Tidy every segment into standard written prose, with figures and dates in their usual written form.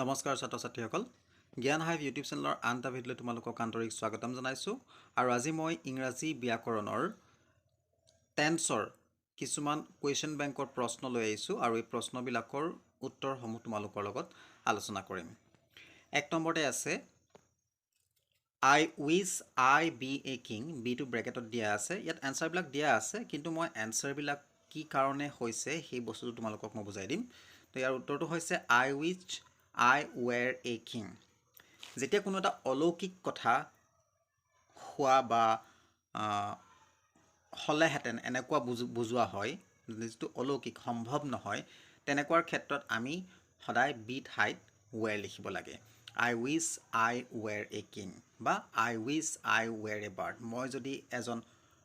নমস্কাৰ ছাত্ৰ ছাত্ৰীসকল জ্ঞান হাইভ ইউটিউব চেনেলৰ আন এটা ভিডিঅ'লৈ তোমালোকক আন্তৰিক স্বাগতম জনাইছোঁ আৰু আজি মই ইংৰাজী ব্যাকৰণৰ টেন্সৰ কিছুমান কুৱেশ্যন বেংকৰ প্ৰশ্ন লৈ আহিছোঁ আৰু এই প্ৰশ্নবিলাকৰ উত্তৰসমূহ তোমালোকৰ লগত আলোচনা কৰিম। এক নম্বৰতে আছে I wish I be a king, বিটো ব্ৰেকেটত দিয়া আছে। ইয়াত এনচাৰবিলাক দিয়া আছে কিন্তু মই এনচাৰবিলাক কি কাৰণে হৈছে সেই বস্তুটো তোমালোকক মই বুজাই দিম। তো ইয়াৰ উত্তৰটো হৈছে আই উইচ আই ৱেৰ এ কিং। যেতিয়া কোনো এটা অলৌকিক কথা হোৱা বা হ'লেহেঁতেন এনেকুৱা বুজোৱা হয়, যিটো অলৌকিক সম্ভৱ নহয়, তেনেকুৱাৰ ক্ষেত্ৰত আমি সদায় বি ঠাইত ৱেৰ লিখিব লাগে। আই উইচ আই ৱেৰ এ কিং বা আই উইচ আই ৱেৰ এ বাৰ্ড। মই যদি এজন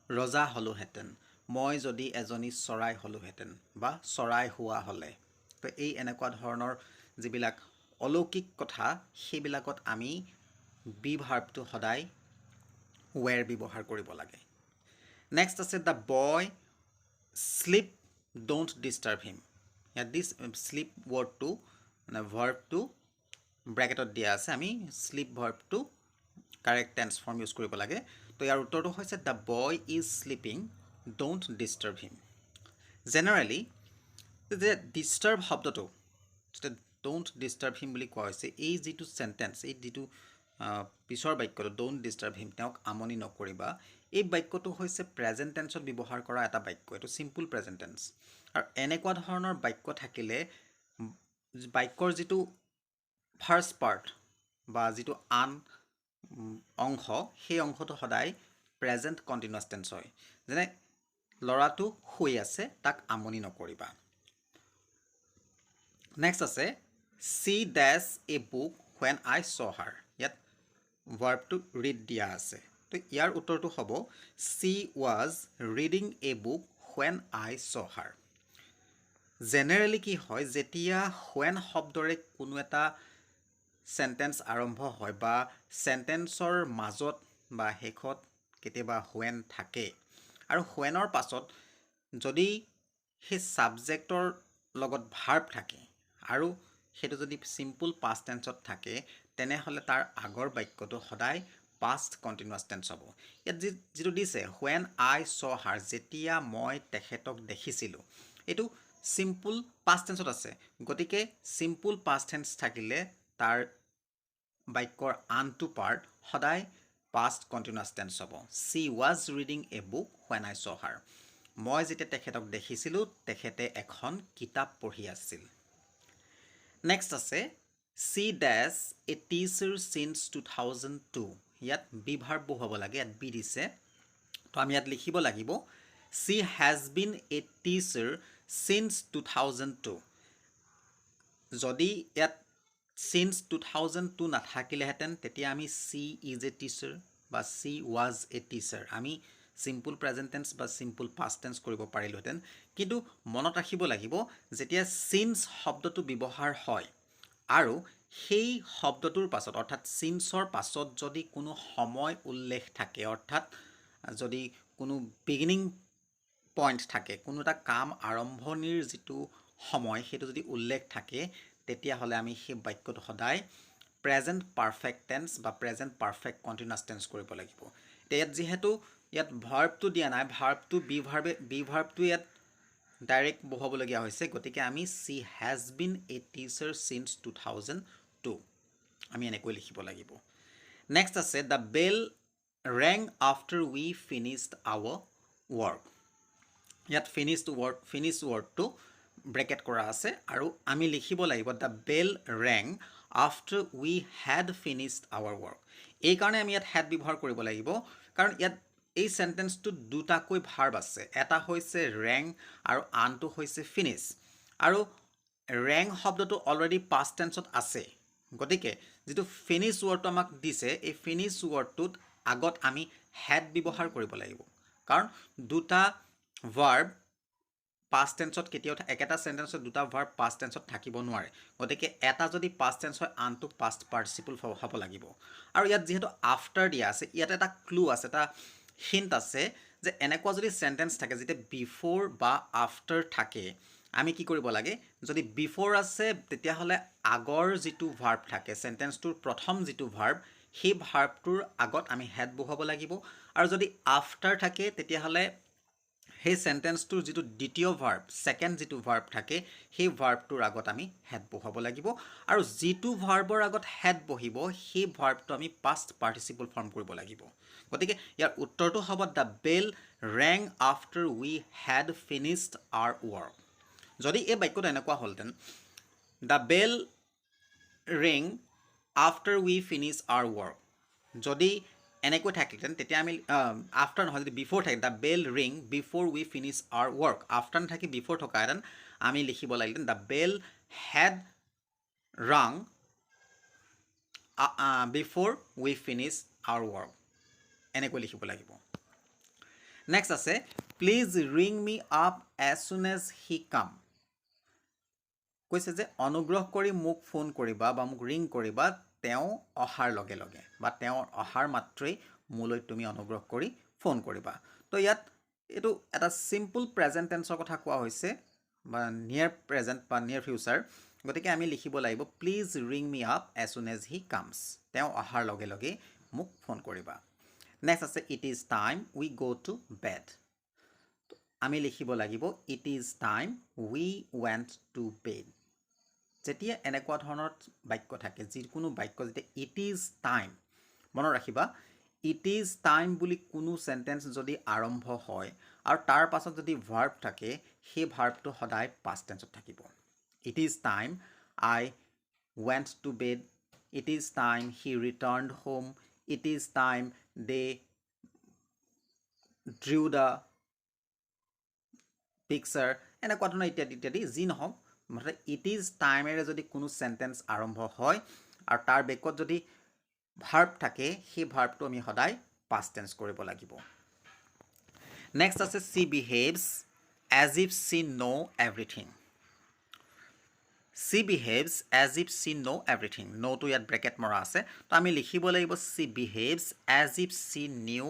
ৰজা হ'লোহেঁতেন, মই যদি এজনী চৰাই হ'লোহেঁতেন বা চৰাই হোৱা হ'লে। তো এই এনেকুৱা ধৰণৰ যিবিলাক অলৌকিক কথা সেইবিলাকত আমি বি ভাৰ্বটো সদায় ৱেৰ ব্যৱহাৰ কৰিব লাগে। নেক্সট আছে the boy sleep don't disturb him. ইয়াত শ্লিপ ৱৰ্ডটো মানে ভাৰ্বটো ব্ৰেকেটত দিয়া আছে, আমি শ্লিপ ভাৰ্বটো কাৰেক্ট টেন্স ফৰ্ম ইউজ কৰিব লাগে। তো ইয়াৰ উত্তৰটো হৈছে the boy is sleeping don't disturb him. Generally যে ডিষ্টাৰ্ব শব্দটো ডোণ্ট ডিষ্টাৰ্ব হিম বুলি কোৱা হৈছে, এই যিটো চেণ্টেন্স, এই যিটো পিছৰ বাক্যটো ডোণ্ট ডিষ্টাৰ্ব হিম, তেওঁক আমনি নকৰিবা, এই বাক্যটো হৈছে প্ৰেজেণ্ট টেন্সত ব্যৱহাৰ কৰা এটা বাক্য। এইটো চিম্পল প্ৰেজেণ্ট টেন্স। আৰু এনেকুৱা ধৰণৰ বাক্য থাকিলে বাক্যৰ যিটো ফাৰ্ষ্ট পাৰ্ট বা যিটো আন অংশ, সেই অংশটো সদায় প্ৰেজেণ্ট কণ্টিনিউৱাছ টেন্স হয়। যেনে ল'ৰাটো শুই আছে, তাক আমনি নকৰিবা। নেক্সট আছে C dash a book when I saw her. ইয়াত ভাৰ্বটো ৰিড দিয়া আছে। তো ইয়াৰ উত্তৰটো হ'ব she was reading a book when I saw her. Generally কি হয়, যেতিয়া হুৱেন শব্দৰে কোনো এটা চেণ্টেন্স আৰম্ভ হয় বা চেণ্টেন্সৰ মাজত বা শেষত কেতিয়াবা হুৱেন থাকে আৰু হুৱেনৰ পাছত যদি সেই ছাবজেক্টৰ লগত ভাৰ্ব থাকে আৰু সেইটো যদি চিম্পল পাষ্ট টেন্সত থাকে, তেনেহ'লে তাৰ আগৰ বাক্যটো সদায় পাষ্ট কণ্টিনিউৱাছ টেন্স হ'ব। ইয়াত যিটো দিছে হুৱেন আই চ হাৰ, যেতিয়া মই তেখেতক দেখিছিলোঁ, এইটো চিম্পল পাষ্ট টেন্সত আছে। গতিকে চিম্পল পাষ্ট টেন্স থাকিলে তাৰ বাক্যৰ আনটো পাৰ্ট সদায় পাষ্ট কণ্টিনিউৱাছ টেন্স হ'ব। She was reading a book when I saw her. মই যেতিয়া তেখেতক দেখিছিলোঁ, তেখেতে এখন কিতাপ পঢ়ি আছিল। নেক্সট আছে C dash a teacher since 2002। ইয়াত বি ভাৰ্ব হ'ব লাগে, ইয়াত বি দিছে। তো আমি ইয়াত লিখিব লাগিব C has been a teacher since 2002। যদি ইয়াত চিন্স 2002 নাথাকিলেহেঁতেন, তেতিয়া আমি চি ইজ এ টিচাৰ বা চি ৱাজ এ টিচাৰ আমি চিম্পল প্ৰেজেণ্ট টেন্স বা চিম্পল পাষ্ট টেন্স কৰিব পাৰিলোহেঁতেন। কিন্তু মনত ৰাখিব লাগিব, যেতিয়া চিন্স শব্দটো ব্যৱহাৰ হয় আৰু সেই শব্দটোৰ পাছত অৰ্থাৎ চিন্সৰ পাছত যদি কোনো সময় উল্লেখ থাকে, অৰ্থাৎ যদি কোনো বিগিনিং পইণ্ট থাকে, কোনো এটা কাম আৰম্ভণিৰ যিটো সময় সেইটো যদি উল্লেখ থাকে, তেতিয়াহ'লে আমি সেই বাক্যটো সদায় প্ৰেজেণ্ট পাৰফেক্ট টেন্স বা প্ৰেজেণ্ট পাৰফেক্ট কণ্টিনিউৱাছ টেন্স কৰিব লাগিব। এতিয়া ইয়াত যিহেতু ইয়াত ভাৰ্বটো দিয়া নাই, ভাৰ্বটো বি ভাৰ্বটো ইয়াত ডাইৰেক্ট বহাবলগীয়া হৈছে। গতিকে আমি she has been a teacher since 2002 আমি এনেকৈ লিখিব লাগিব। নেক্সট আছে the bell rang after we finished our work. ইয়াত ফিনিছ ৱৰ্ডটো ব্ৰেকেট কৰা আছে আৰু আমি লিখিব লাগিব the bell rang after we had finished our work. এইকাৰণে আমি ইয়াত হেড ব্যৱহাৰ কৰিব লাগিব, কাৰণ ইয়াত এই চেণ্টেন্সটোত দুটাকৈ ভাৰ্ব আছে। এটা হৈছে ৰেং আৰু আনটো হৈছে ফিনিছ। আৰু ৰেং শব্দটো অলৰেডি পাষ্ট টেন্সত আছে। গতিকে যিটো ফিনিছ ৱৰ্ডটো আমাক দিছে, এই ফিনিছ ৱৰ্ডটোত আগত আমি হেড ব্যৱহাৰ কৰিব লাগিব, কাৰণ দুটা ভাৰ্ব পাষ্ট টেন্সত কেতিয়াও একেটা চেণ্টেন্সত দুটা ভাৰ্ব পাষ্ট টেন্সত থাকিব নোৱাৰে। গতিকে এটা যদি পাষ্ট টেন্স হয়, আনটো পাষ্ট পাৰ্টিচিপল হ'ব লাগিব। আৰু ইয়াত যিহেতু আফটাৰ দিয়া আছে, ইয়াত এটা ক্লু আছে, এটা হিণ্ট আছে যে এনেকুৱা যদি চেণ্টেন্স থাকে যেতিয়া বিফ'ৰ বা আফটাৰ থাকে, আমি কি কৰিব লাগে যদি বিফোৰ আছে তেতিয়াহ'লে আগৰ যিটো ভাৰ্ব থাকে সেন্টেন্সটোৰ প্ৰথম যিটো ভাৰ্ব সেই ভাৰ্বটোৰ আগত আমি হেড বহাব লাগিব আৰু যদি আফটাৰ থাকে তেতিয়াহ'লে সেই সেন্টেন্সটোৰ যিটো দ্বিতীয় ভাৰ্ব সেকেন্ড যিটো ভাৰ্ব থাকে সেই ভাৰ্বটোৰ আগত আমি হেড বহাব লাগিব আৰু যিটো ভাৰ্বৰ আগত হেড বহিব সেই ভাৰ্বটো আমি পাষ্ট পাৰ্টিসিপল ফৰ্ম কৰিব লাগিব গতিকে ইয়াৰ উত্তৰটো হ'ব the bell rang after we had finished our work যদি এই বাক্যটো এনেকুৱা হ'লতেন the bell ring after we finish our work যদি এনেকৈ থাকিলেন তেতিয়া আমি আফটাৰ নহয় যদি বিফোৰ থাকে the bell ring before we finish our work after নাথাকি বিফোৰ থকাহেঁতেন আমি লিখিব লাগিলেন the bell had rang before we finish our work এনেকৈ লিখিব লাগিব নেক্সট আছে please ring me up as soon as he come কৈছে যে অনুগ্ৰহ কৰি মোক ফোন কৰিবা বা মোক ৰিং কৰিবা তেওঁ অহাৰ লগে লগে বা তেওঁৰ অহাৰ মাত্ৰই মোলৈ তুমি অনুগ্ৰহ কৰি ফোন কৰিবা তো ইয়াত এইটো এটা সিম্পল প্ৰেজেন্ট টেন্সৰ কথা কোৱা হৈছে বা নিয়াৰ প্ৰেজেন্ট বা নিয়াৰ ফিউচাৰ গতিকে আমি লিখিব লাগিব please ring me up as soon as he comes তেওঁ অহাৰ লগে লগে মোক ফোন কৰিবা নেক্সট আছে it is time we go to bed আমি লিখিব লাগিব it is time we went to bed যেতিয়া এনেকুৱা ধৰণৰ বাক্য থাকে যিকোনো বাক্য যেতিয়া ইট ইজ টাইম মনত ৰাখিবা ইট ইজ টাইম বুলি কোনো সেন্টেন্স যদি আৰম্ভ হয় আৰু তাৰ পাছত যদি ভাৰ্ব থাকে সেই ভাৰ্বটো সদায় পাষ্ট টেন্সত থাকিব it is time I went to bed it is time he returned home it is time they drew the picture এনেকুৱা ধৰণৰ ইত্যাদি ইত্যাদি যি নহওক মুঠতে ইট ইজ টাইমেৰে যদি কোনো সেন্টেন্স আৰম্ভ হয় আৰু তাৰ বেকত যদি ভাৰ্ব থাকে সেই ভাৰ্বটো আমি সদায় পাষ্ট টেন্স কৰিব লাগিব নেক্সট আছে she behaves as if she know everything she behaves as if she know everything নোটো ইয়াত ব্ৰেকেট মৰা আছে তো আমি লিখিব লাগিব she behaves as if she knew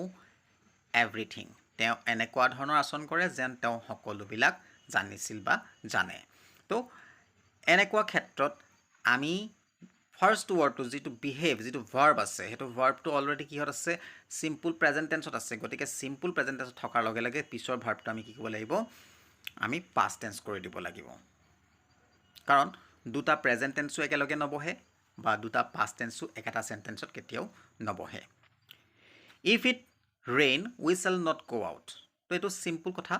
everything তেওঁ এনেকুৱা ধৰণৰ আচৰণ কৰে যেন তেওঁ সকলোবিলাক জানিছিল বা জানে তো এনেকুৱা ক্ষেত্ৰত আমি ফাৰ্ষ্ট ৱৰ্ডটো যিটো বিহেভ যিটো ভাৰ্ব আছে সেইটো ভাৰ্বটো অলৰেডি কিহত আছে সিম্পল প্ৰেজেন্ট টেন্সত আছে গতিকে সিম্পল প্ৰেজেন্ট টেন্সত থকাৰ লগে লগে পিছৰ ভাৰ্বটো আমি কি কৰিব লাগিব আমি পাষ্ট টেন্স কৰি দিব লাগিব কাৰণ দুটা প্ৰেজেন্ট টেন্সও একেলগে নবহে বা দুটা পাষ্ট টেন্সও একেটা সেন্টেন্সত কেতিয়াও নবহে if it rain we shall not go out তো এইটো সিম্পল কথা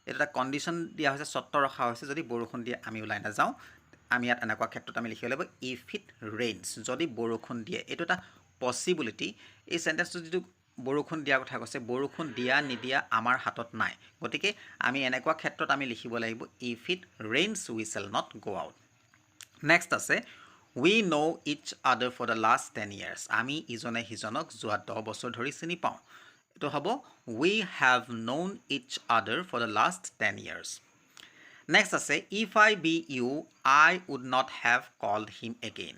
এইটো এটা কণ্ডিশ্যন দিয়া হৈছে চৰ্ত ৰখা হৈছে যদি বৰষুণ দিয়ে আমি ওলাই নাযাওঁ আমি ইয়াত এনেকুৱা ক্ষেত্ৰত আমি লিখিব লাগিব ইফ ইট ৰেইনছ যদি বৰষুণ দিয়ে এইটো এটা পচিবিলিটি এই সেন্টেন্সটো যিটো বৰষুণ দিয়াৰ কথা কৈছে বৰষুণ দিয়া নিদিয়া আমাৰ হাতত নাই গতিকে আমি এনেকুৱা ক্ষেত্ৰত আমি লিখিব লাগিব if it rains we shall not go out next আছে we know each other for the last 10 years আমি ইজনে সিজনক যোৱা 10 বছৰ ধৰি চিনি পাওঁ এইটো হ'ব উই have known each other for the last 10 years next আছে if I be you I would not have called him again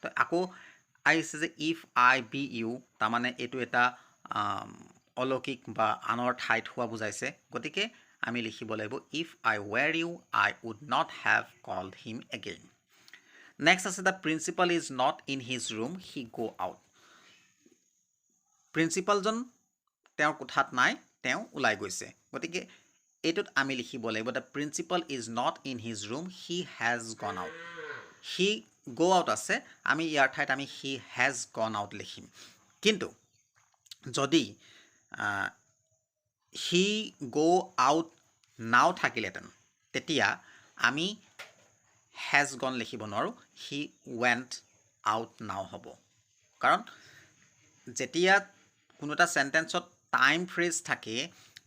তো আকৌ আহিছে যে ইফ আই বি ইউ তাৰমানে এইটো এটা অলৌকিক বা আনৰ ঠাইত হোৱা বুজাইছে গতিকে আমি লিখিব লাগিব if I were you I would not have called him again next আছে the principal is not in his room he go out প্ৰিন্সিপালজন তেওঁৰ কোঠাত নাই তেওঁ ওলাই গৈছে গতিকে এইটোত আমি লিখিব লাগিব the principal is not in his room he has gone out he go out আছে আমি ইয়াৰ ঠাইত আমি হি হেজ গন আউট লিখিম কিন্তু যদি হি গো আউট নাও থাকিলেহেঁতেন তেতিয়া আমি হেজ গন লিখিব নোৱাৰোঁ হি ৱেণ্ট আউট নাও হ'ব কাৰণ যেতিয়া কোনো এটা সেন্টেন্সত টাইম ফ্ৰেজ থাকে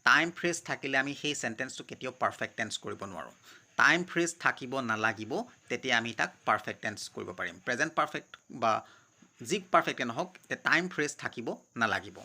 টাইম ফ্ৰেজ থাকিলে আমি সেই সেন্টেন্সটো কেতিয়াও পাৰফেক্ট টেন্স কৰিব নোৱাৰোঁ টাইম ফ্ৰেজ থাকিব নালাগিব তেতিয়া আমি তাক পাৰফেক্ট টেন্স কৰিব পাৰিম প্ৰেজেন্ট পাৰফেক্ট বা যি পাৰফেক্টে নহওক টাইম ফ্ৰেজ থাকিব নালাগিব